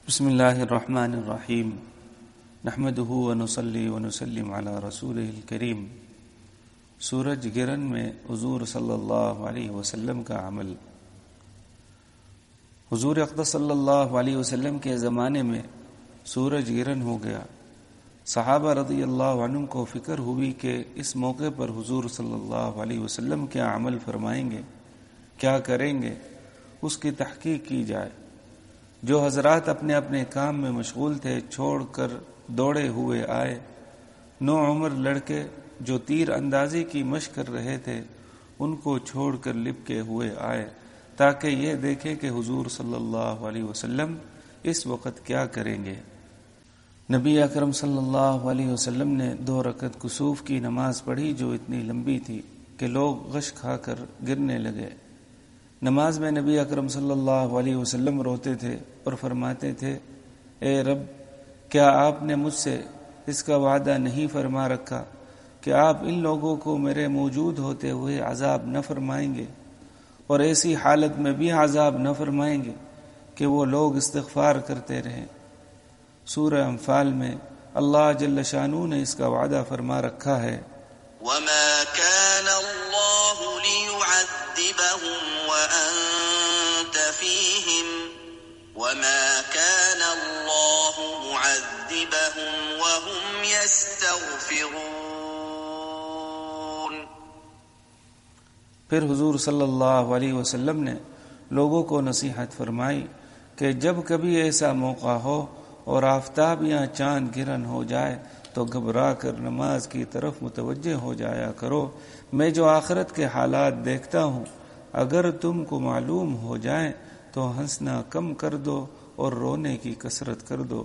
بسم اللہ الرحمن الرحیم نحمدہ ونصلی ونسلم علی رسولہ الکریم۔ سورج گرہن میں حضور صلی اللہ علیہ وسلم کا عمل۔ حضور اقدس صلی اللہ علیہ وسلم کے زمانے میں سورج گرہن ہو گیا۔ صحابہ رضی اللہ عنہم کو فکر ہوئی کہ اس موقع پر حضور صلی اللہ علیہ وسلم کیا عمل فرمائیں گے، کیا کریں گے، اس کی تحقیق کی جائے۔ جو حضرات اپنے اپنے کام میں مشغول تھے چھوڑ کر دوڑے ہوئے آئے۔ نوعمر لڑکے جو تیر اندازی کی مشق کر رہے تھے ان کو چھوڑ کر لپکے ہوئے آئے تاکہ یہ دیکھیں کہ حضور صلی اللہ علیہ وسلم اس وقت کیا کریں گے۔ نبی اکرم صلی اللہ علیہ وسلم نے 2 رکعت کسوف کی نماز پڑھی جو اتنی لمبی تھی کہ لوگ غش کھا کر گرنے لگے۔ نماز میں نبی اکرم صلی اللہ علیہ وسلم روتے تھے اور فرماتے تھے، اے رب، کیا آپ نے مجھ سے اس کا وعدہ نہیں فرما رکھا کہ آپ ان لوگوں کو میرے موجود ہوتے ہوئے عذاب نہ فرمائیں گے اور ایسی حالت میں بھی عذاب نہ فرمائیں گے کہ وہ لوگ استغفار کرتے رہیں۔ سورہ انفال میں اللہ جل شانہ نے اس کا وعدہ فرما رکھا ہے، وَمَا كَانَ اللَّهُ لِيُعَذِّبَهُمْ وَأَنْتَ فِيهِمْ وَمَا كَانَ اللَّهُ مُعَذِّبَهُمْ وَهُمْ يَسْتَغْفِرُونَ۔ پھر حضور صلی اللہ علیہ وسلم نے لوگوں کو نصیحت فرمائی کہ جب کبھی ایسا موقع ہو اور آفتاب یا چاند گرہن ہو جائے تو گھبرا کر نماز کی طرف متوجہ ہو جایا کرو۔ میں جو آخرت کے حالات دیکھتا ہوں اگر تم کو معلوم ہو جائیں تو ہنسنا کم کر دو اور رونے کی کثرت کر دو۔